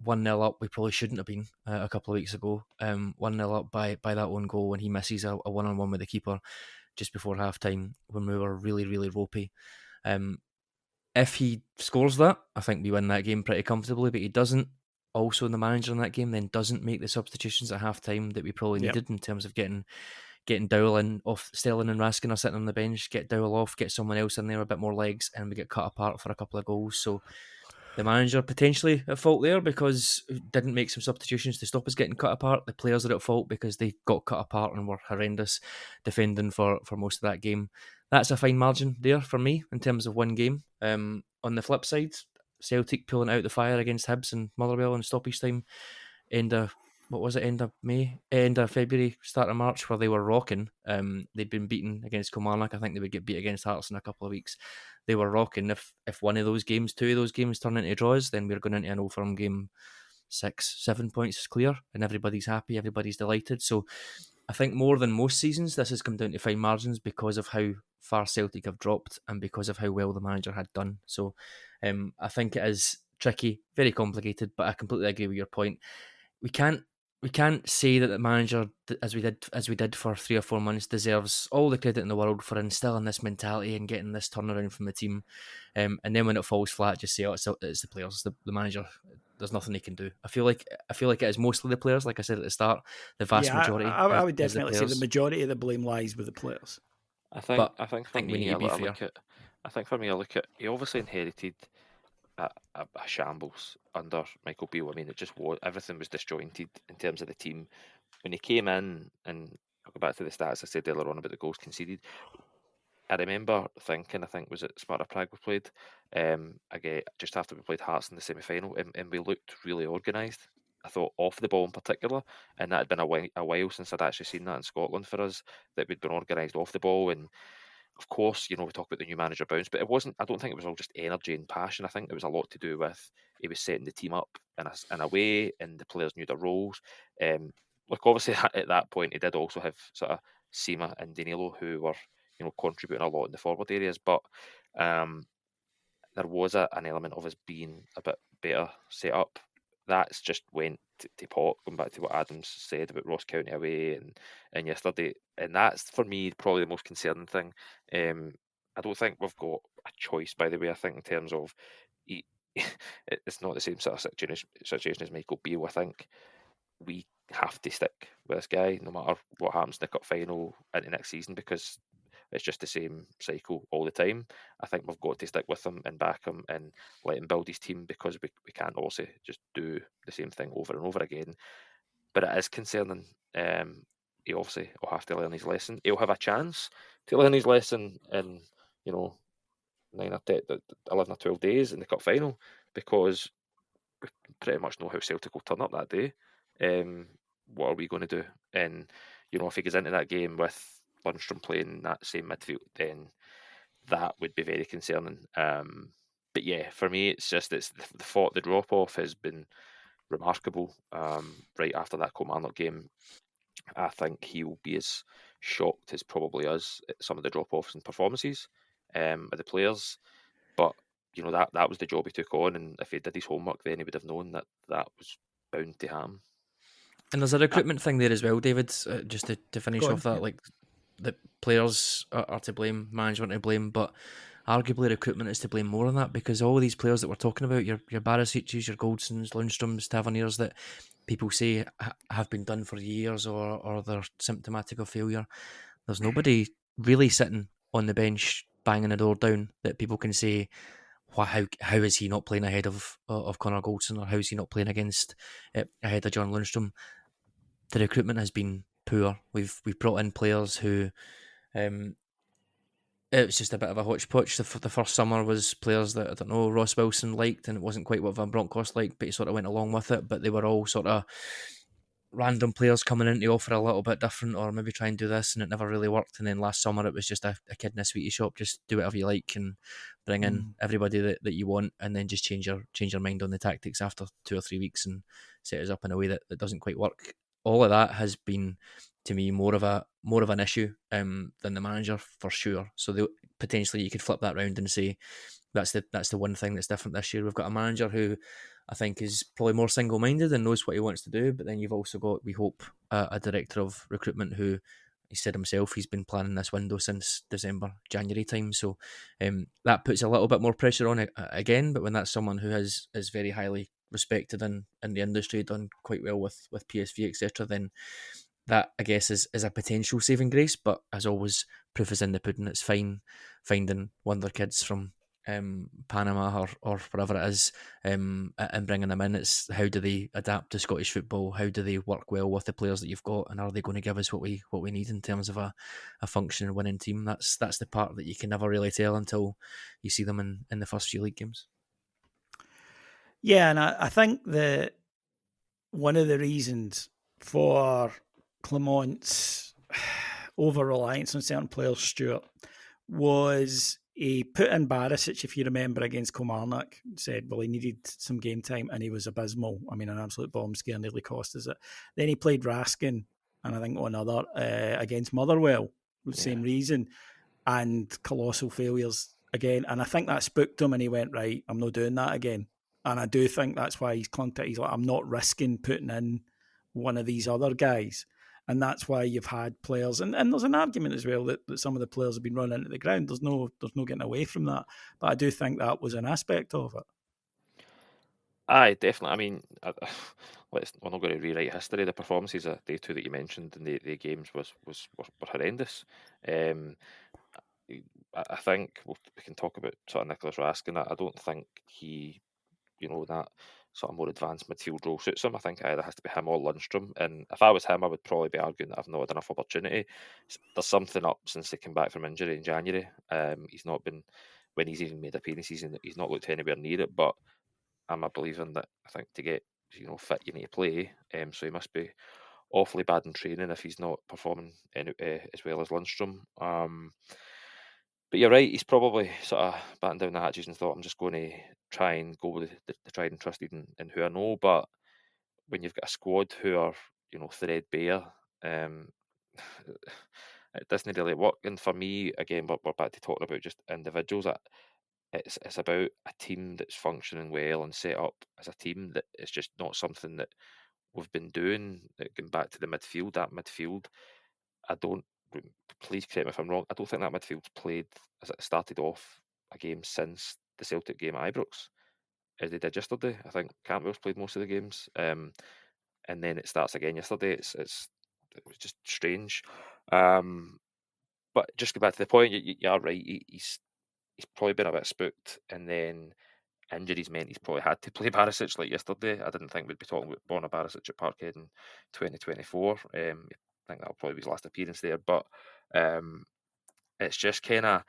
Speaker 2: 1-0 up, we probably shouldn't have been a couple of weeks ago. 1-0 up by that own goal when he misses a one-on-one with the keeper just before half-time when we were really, really ropey. If he scores that, I think we win that game pretty comfortably, but he doesn't. Also, the manager in that game then doesn't make the substitutions at half-time that we probably needed in terms of getting Dowell in off. Sterling and Raskin are sitting on the bench, get Dowell off, get someone else in there, a bit more legs, and we get cut apart for a couple of goals. So the manager potentially at fault there because didn't make some substitutions to stop us getting cut apart. The players are at fault because they got cut apart and were horrendous defending for most of that game. That's a fine margin there for me in terms of one game. On the flip side, Celtic pulling out the fire against Hibs and Motherwell in stoppage time, end of what was it, end of May, end of February, start of March, where they were rocking. They'd been beaten against Kilmarnock. I think they would get beat against Hearts in a couple of weeks. They were rocking. If one of those games, two of those games turn into draws, then we're going into an Old Firm game 6-7 points clear, and everybody's happy, everybody's delighted. So I think more than most seasons, this has come down to fine margins because of how far Celtic have dropped and because of how well the manager had done. So I think it is tricky, very complicated, but I completely agree with your point. We can't say that the manager, as we did for 3 or 4 months, deserves all the credit in the world for instilling this mentality and getting this turnaround from the team. And then when it falls flat, just say, "Oh, it's the players, the manager. There's nothing they can do." I feel like it is mostly the players. Like I said at the start, the vast majority.
Speaker 1: I would
Speaker 2: is the
Speaker 1: definitely say the
Speaker 2: players.
Speaker 1: majority of the blame lies with the players.
Speaker 3: I think
Speaker 2: But
Speaker 3: I think
Speaker 2: I
Speaker 3: for
Speaker 2: think we need
Speaker 3: me,
Speaker 2: to be fair.
Speaker 3: I look at he obviously inherited a shambles under Michael Beale. I mean, it just was, everything was disjointed in terms of the team. When he came in, and I'll go back to the stats I said earlier on about the goals conceded. I remember thinking, I think was it Sparta Prague we played, again just after we played Hearts in the semi-final, and we looked really organised. I thought off the ball in particular, and that had been a while since I'd actually seen that in Scotland for us, that we'd been organised off the ball. And of course, we talk about the new manager bounce, but it wasn't. I don't think it was all just energy and passion. I think it was a lot to do with he was setting the team up in a way, and the players knew their roles. Look, obviously at that point, he did also have sort of Sima and Danilo who were contributing a lot in the forward areas, but um, there was an element of us being a bit better set up. That's just went to pot, going back to what Adams said about Ross County away and yesterday. And that's, for me, probably the most concerning thing. I don't think we've got a choice, by the way. I think in terms of he, it's not the same sort of situation as Michael Beale. I think we have to stick with this guy no matter what happens in the cup final into next season, because it's just the same cycle all the time. I think we've got to stick with him and back him and let him build his team, because we can't also just do the same thing over and over again. But it is concerning. He obviously will have to learn his lesson. He'll have a chance to learn his lesson in 9 or 10, 11 or 12 days in the cup final, because we pretty much know how Celtic will turn up that day. What are we going to do? And if he goes into that game with Lundstram playing that same midfield, then that would be very concerning. But yeah, for me, it's the drop off has been remarkable. Right after that Kilmarnock game, I think he will be as shocked as probably us at some of the drop offs and performances of the players. But that was the job he took on, and if he did his homework, then he would have known that was bound to happen.
Speaker 2: And there's a recruitment thing there as well, David. Just to finish
Speaker 1: Go
Speaker 2: off
Speaker 1: on,
Speaker 2: that, like the players are to blame, management to blame, but arguably recruitment is to blame more on that, because all of these players that we're talking about, your Barisics, your Goldsons, Lundstrams, Taverniers, that people say have been done for years or they're symptomatic of failure. There's nobody really sitting on the bench banging the door down that people can say, how is he not playing ahead of Connor Goldson, or how is he not playing ahead of John Lundstram? The recruitment has been poor. We've brought in players who it was just a bit of a hodgepodge. The first summer was players that, I don't know, Ross Wilson liked, and it wasn't quite what Van Bronckhorst liked, but he sort of went along with it. But they were all sort of random players coming in to offer a little bit different, or maybe try and do this, and it never really worked. And then last summer it was just a kid in a sweetie shop, just do whatever you like and bring in everybody that you want, and then just change your mind on the tactics after 2 or 3 weeks and set us up in a way that doesn't quite work. All of that has been, to me, more of an issue than the manager, for sure. So potentially you could flip that round and say that's the one thing that's different this year. We've got a manager who I think is probably more single-minded and knows what he wants to do, but then you've also got, we hope, a director of recruitment who, he said himself, he's been planning this window since December, January time. So that puts a little bit more pressure on it again. But when that's someone who is very highly respected in the industry, done quite well with PSV, etc., then that, I guess, is a potential saving grace. But as always, proof is in the pudding. It's fine finding wonder kids from Panama or wherever it is, and bringing them in. It's how do they adapt to Scottish football? How do they work well with the players that you've got, and are they going to give us what we need in terms of a functioning winning team? That's the part that you can never really tell until you see them in the first few league games.
Speaker 1: Yeah, and I think that one of the reasons for Clement's over-reliance on certain players, Stuart, was he put in Barisic, if you remember, against Kilmarnock, said, well, he needed some game time, and he was abysmal. I mean, an absolute bomb scare, nearly cost us it. Then he played Raskin, and I think one other, against Motherwell, for the same reason, and colossal failures again. And I think that spooked him, and he went, right, I'm not doing that again. And I do think that's why he's clung to it. He's like, I'm not risking putting in one of these other guys. And that's why you've had players, and there's an argument as well that some of the players have been running into the ground. There's no getting away from that. But I do think that was an aspect of it.
Speaker 3: Aye, definitely. I mean, we're not going to rewrite history. The performances of day two that you mentioned in the games were horrendous. I think we can talk about sort of Nicholas Raskin. I don't think he, that sort of more advanced midfield role suits him. I think either has to be him or Lundstram. And if I was him, I would probably be arguing that I've not had enough opportunity. There's something up since he came back from injury in January. He's not been, when he's even made appearances, he's not looked anywhere near it. But I'm a believer in that. I think to get fit, you need to play. So he must be awfully bad in training if he's not performing as well as Lundstram. But you're right, he's probably sort of battened down the hatches and thought, I'm just going to try and go with the tried and trusted and who I know. But when you've got a squad who are, threadbare, it doesn't really work. And for me, again, we're back to talking about just individuals. It's about a team that's functioning well and set up as a team that it's just not something that we've been doing. Going back to the midfield, that midfield, please correct me if I'm wrong, I don't think that midfield's played as it started off a game since the Celtic game at Ibrox, as they did yesterday. I think Cantwell's played most of the games, and then it starts again yesterday. It was just strange. But just go back to the point, you are right. He's probably been a bit spooked, and then injuries meant he's probably had to play Barisic like yesterday. I didn't think we'd be talking about Borna Barisic at Parkhead in 2024. I think that'll probably be his last appearance there, but it's just kind of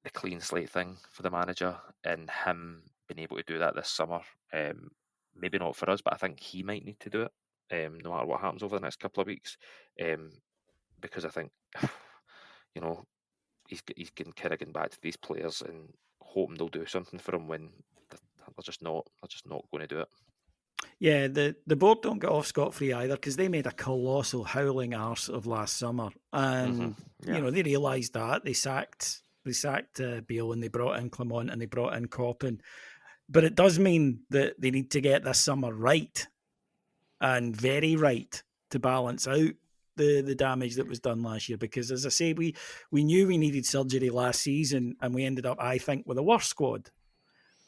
Speaker 3: the clean slate thing for the manager and him being able to do that this summer. Maybe not for us, but I think he might need to do it, no matter what happens over the next couple of weeks, because I think he's kind of getting back to these players and hoping they'll do something for him when they're just not going to do it.
Speaker 1: Yeah, the board don't get off scot-free either because they made a colossal howling arse of last summer, and they realised that they sacked Beale and they brought in Clement and they brought in Coppin, but it does mean that they need to get this summer right and very right to balance out the damage that was done last year. Because as I say, we knew we needed surgery last season, and we ended up, I think, with a worse squad.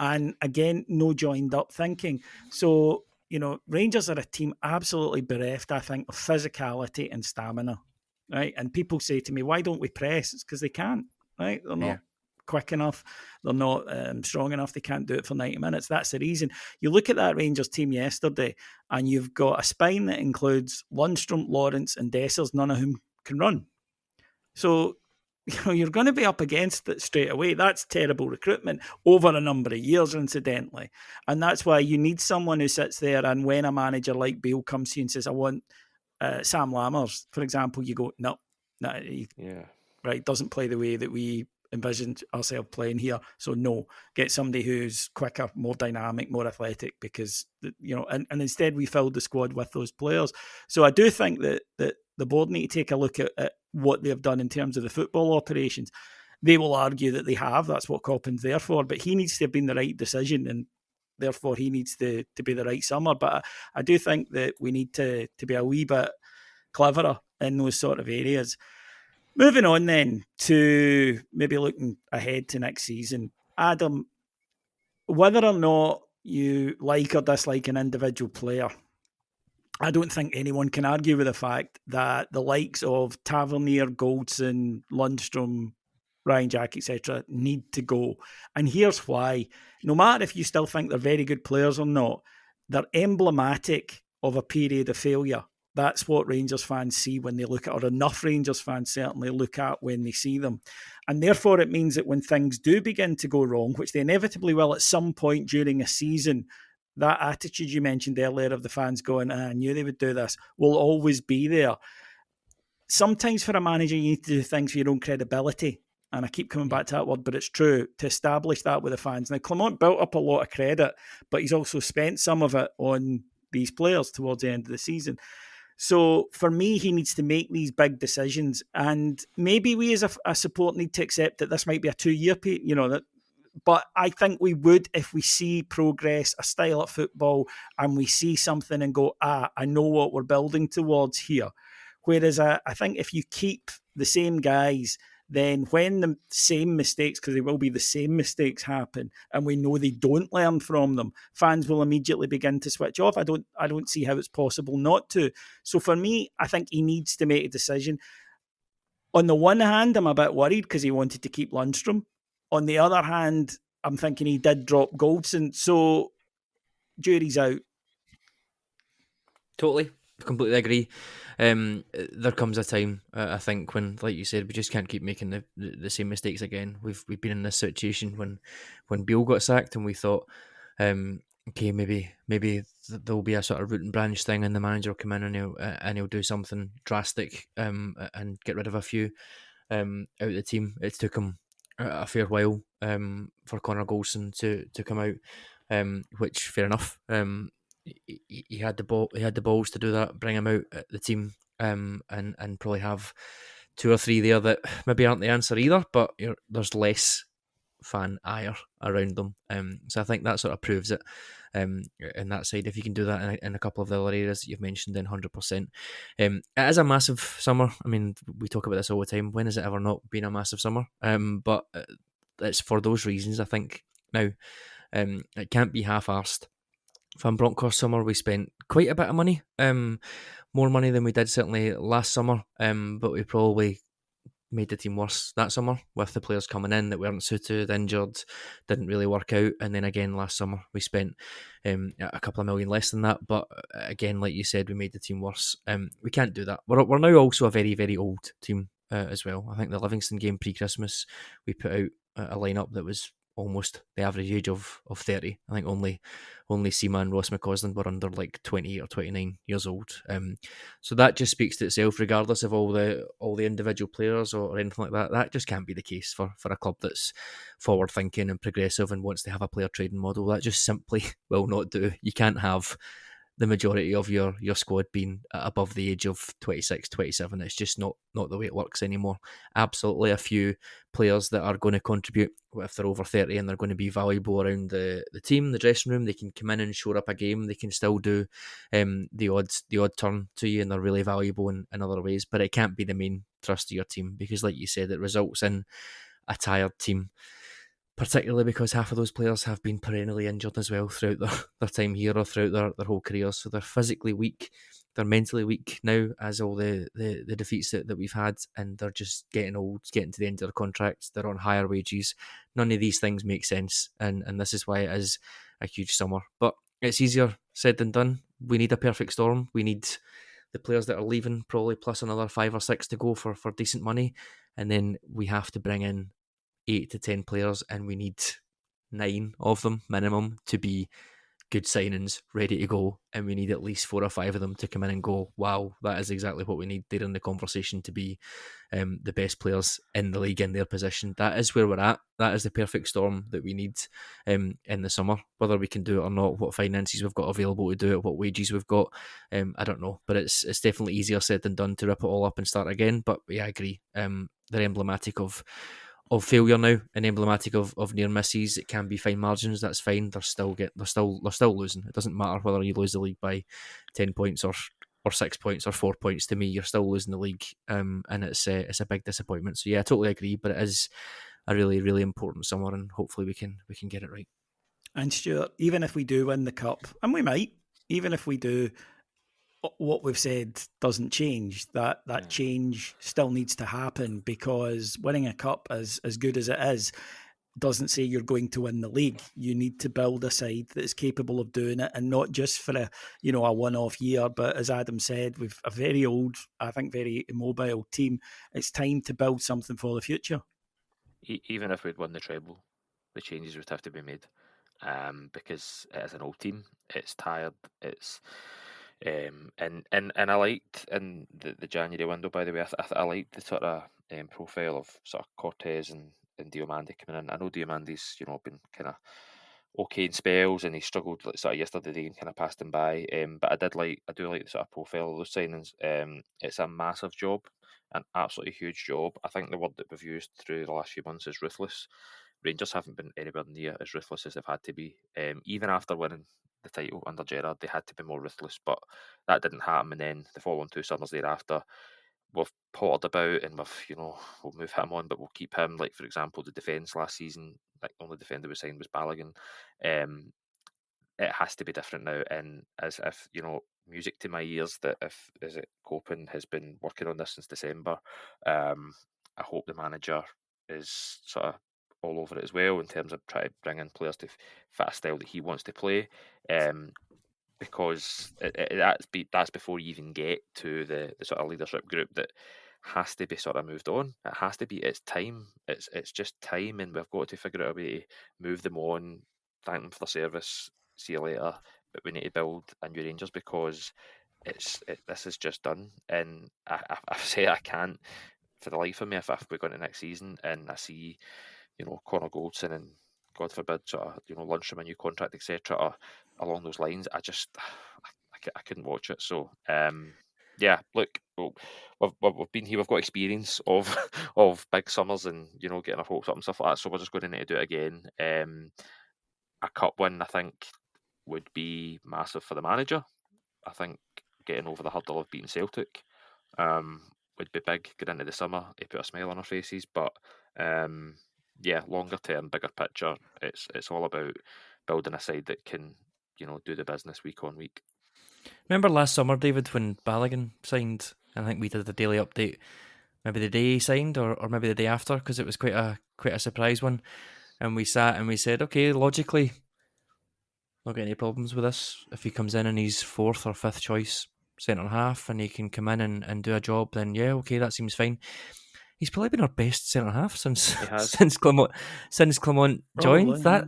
Speaker 1: And again, no joined up thinking. So, Rangers are a team absolutely bereft, I think, of physicality and stamina, right? And people say to me, why don't we press? It's because they can't, right? They're not quick enough. They're not strong enough. They can't do it for 90 minutes. That's the reason. You look at that Rangers team yesterday, and you've got a spine that includes Lundstram, Lawrence, and Dessers, none of whom can run. So, you're going to be up against it straight away. That's terrible recruitment over a number of years, incidentally. And that's why you need someone who sits there, and when a manager like Beale comes to you and says, I want Sam Lammers, for example, you go, no, right, doesn't play the way that we envisioned ourselves playing here. So no, get somebody who's quicker, more dynamic, more athletic, because, and instead we filled the squad with those players. So I do think that the board need to take a look at what they've done in terms of the football operations. They will argue that they have. That's what Coppin's there for. But he needs to have been the right decision, and therefore he needs to be the right summer. But I do think that we need to be a wee bit cleverer in those sort of areas. Moving on then to maybe looking ahead to next season. Adam, whether or not you like or dislike an individual player, I don't think anyone can argue with the fact that the likes of Tavernier, Goldson, Lundstram, Ryan Jack, etc., need to go. And here's why. No matter if you still think they're very good players or not, they're emblematic of a period of failure. That's what Rangers fans see when they look at, or enough Rangers fans certainly look at when they see them. And therefore, it means that when things do begin to go wrong, which they inevitably will at some point during a season, that attitude you mentioned earlier of the fans going, I knew they would do this, will always be there. Sometimes for a manager, you need to do things for your own credibility. And I keep coming back to that word, but it's true, to establish that with the fans. Now, Clement built up a lot of credit, but he's also spent some of it on these players towards the end of the season. So for me, he needs to make these big decisions. And maybe we as a support need to accept that this might be a 2-year period, but I think we would if we see progress, a style of football, and we see something and go, I know what we're building towards here. Whereas I think if you keep the same guys, then when the same mistakes, because they will be the same mistakes, happen, and we know they don't learn from them, fans will immediately begin to switch off. I don't see how it's possible not to. So for me, I think he needs to make a decision. On the one hand, I'm a bit worried because he wanted to keep Lundstram. On the other hand, I'm thinking he did drop Goldson. So jury's out.
Speaker 2: Totally. Completely agree. There comes a time, I think, when, like you said, we just can't keep making the same mistakes again. We've been in this situation when Beale got sacked, and we thought, okay, maybe there'll be a sort of root and branch thing, and the manager will come in and he'll do something drastic, and get rid of a few out of the team. It took him a fair while for Connor Goldson to come out, which fair enough. He had the ball. He had the balls to do that. Bring him out at the team, and probably have 2 or 3 there that maybe aren't the answer either. But there's less fan ire around them. So I think that sort of proves it. In that side, if you can do that in a couple of the other areas that you've mentioned, then 100%. It is a massive summer. I mean, we talk about this all the time. When has it ever not been a massive summer? But it's for those reasons. I think now it can't be half-arsed. Van Bronckhorst summer, we spent quite a bit of money, more money than we did certainly last summer, but we probably made the team worse that summer with the players coming in that weren't suited, injured, didn't really work out. And then again last summer we spent a couple of million less than that, but again, like you said, we made the team worse. We can't do that. We're now also a very, very old team as well. I think the Livingston game pre-Christmas, we put out a lineup that was almost the average age of 30. I think only Seema and Ross McCausland were under like 28 or 29 years old. So that just speaks to itself, regardless of all the individual players or anything like that. That just can't be the case for a club that's forward thinking and progressive and wants to have a player trading model. That just simply will not do. You can't have the majority of your squad being above the age of 26, 27. It's just not the way it works anymore. Absolutely a few players that are going to contribute if they're over 30 and they're going to be valuable around the team, the dressing room. They can come in and shore up a game. They can still do the odd turn to you, and they're really valuable in other ways. But it can't be the main thrust of your team because, like you said, it results in a tired team, particularly because half of those players have been perennially injured as well throughout their time here or throughout their whole careers. So they're physically weak, they're mentally weak now as all the defeats that we've had, and they're just getting old, getting to the end of their contracts, they're on higher wages. None of these things make sense, and this is why it is a huge summer. But it's easier said than done. We need a perfect storm. We need the players that are leaving probably plus another 5 or 6 to go for decent money, and then we have to bring in 8 to 10 players, and we need 9 of them minimum to be good signings, ready to go, and we need at least 4 or 5 of them to come in and go, wow, that is exactly what we need. They're in the conversation to be the best players in the league in their position. That is where we're at. That is the perfect storm that we need in the summer. Whether we can do it or not, what finances we've got available to do it, what wages we've got, I don't know. But it's definitely easier said than done to rip it all up and start again. But yeah, I agree. They're emblematic of failure now and emblematic of near misses. It can be fine margins, that's fine. They're still losing. It doesn't matter whether you lose the league by 10 points or 6 points or 4 points. To me, you're still losing the league, and it's a big disappointment. So yeah, I totally agree, but it is a really, really important summer, and hopefully we can get it right.
Speaker 1: And Stuart, even if we do win the cup, and we might, even if we do, what we've said doesn't change. That change still needs to happen, because winning a cup, as good as it is, doesn't say you're going to win the league. You need to build a side that is capable of doing it, and not just for a one-off year. But as Adam said, with a very old, I think very immobile team, it's time to build something for the future.
Speaker 3: Even if we'd won the treble, the changes would have to be made, because it is an old team. It's tired. It's and I liked in the January window, by the way. I liked the sort of profile of sort of Cortez and Diomande coming in. I know Diomande's been kind of okay in spells, and he struggled like sort of yesterday and kind of passed him by. But I do like the sort of profile of those signings. It's a massive job, an absolutely huge job. I think the word that we've used through the last few months is ruthless. Rangers haven't been anywhere near as ruthless as they've had to be. Even after winning the title under Gerrard, they had to be more ruthless, but that didn't happen. And then the following 2 summers thereafter, we've pottered about, and we'll move him on, but we'll keep him. Like, for example, the defence last season, like, the only defender we signed was Balogun. It has to be different now, and as if music to my ears that if is it Copen has been working on this since December. I hope the manager is sort of all over it as well, in terms of trying to bring in players to fit a style that he wants to play. Because that's before you even get to the sort of leadership group that has to be sort of moved on. It has to be. It's time. It's just time, and we've got to figure out a way to move them on, thank them for their service, see you later. But we need to build a new Rangers, because this is just done. And I say I can't for the life of me, if we go into next season and I see Connor Goldson and, God forbid, sort of Lundstram a new contract, etc., or along those lines, I couldn't watch it. So yeah, look, we've been here, we've got experience of of big summers and getting our hopes up and stuff like that. So we're just going to need to do it again. A cup win, I think, would be massive for the manager. I think getting over the hurdle of beating Celtic would be big. Get into the summer, he put a smile on our faces. But yeah, longer term, bigger picture, it's all about building a side that can do the business week on week.
Speaker 2: Remember last summer, David, when Balogun signed? I think we did the daily update, maybe the day he signed, or maybe the day after, because it was quite a surprise one. And we sat and we said, okay, logically, not got any problems with this. If he comes in and he's 4th or 5th choice centre half, and he can come in and do a job, then yeah, okay, that seems fine. He's probably been our best centre half since Clement joined.
Speaker 1: Yeah.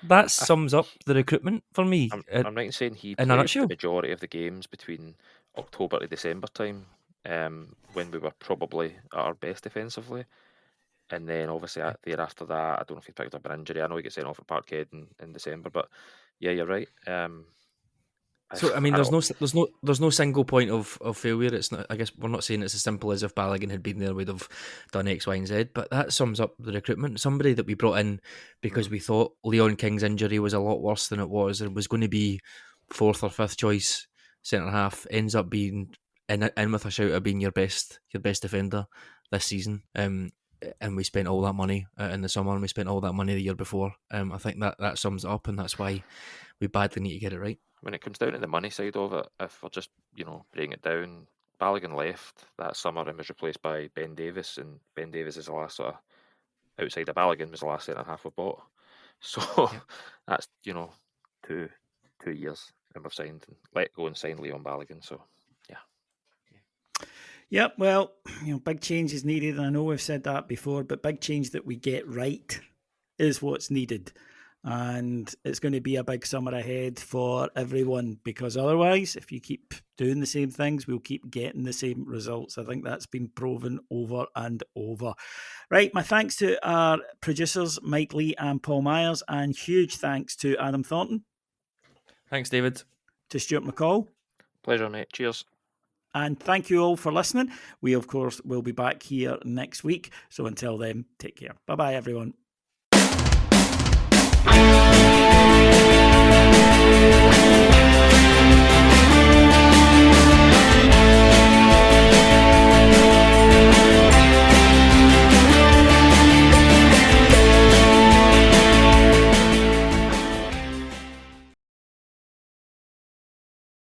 Speaker 2: That sums up the recruitment for me.
Speaker 3: I'm right in saying he played the majority of the games between October to December time, when we were probably at our best defensively. And then obviously the year after that, I don't know if he picked up an injury. I know he gets sent off at Parkhead in December, but yeah, you're right.
Speaker 2: So I mean, there's no single point of failure. It's not. I guess we're not saying it's as simple as if Balogun had been there, we'd have done X, Y, and Z. But that sums up the recruitment. Somebody that we brought in because we thought Leon King's injury was a lot worse than it was, and was going to be 4th or 5th choice centre half, ends up being in with a shout of being your best defender this season. And we spent all that money in the summer, and we spent all that money the year before. I think that sums it up, and that's why we badly need to get it right.
Speaker 3: When it comes down to the money side of it, if we're just breaking it down, Balogun left that summer and was replaced by Ben Davis, and Ben Davis is the last sort of outside of Balogun was the last centre half we bought. So that's 2 years, and we've signed and let go and signed Leon Balogun. So
Speaker 1: yeah, well, big change is needed, and I know we've said that before, but big change that we get right is what's needed. And it's going to be a big summer ahead for everyone, because otherwise, if you keep doing the same things, we'll keep getting the same results. I think that's been proven over and over. Right, my thanks to our producers, Mike Lee and Paul Myers, and huge thanks to Adam Thornton.
Speaker 2: Thanks, David.
Speaker 1: To Stuart McCall.
Speaker 3: Pleasure, mate. Cheers.
Speaker 1: And thank you all for listening. We, of course, will be back here next week. So until then, take care. Bye-bye, everyone.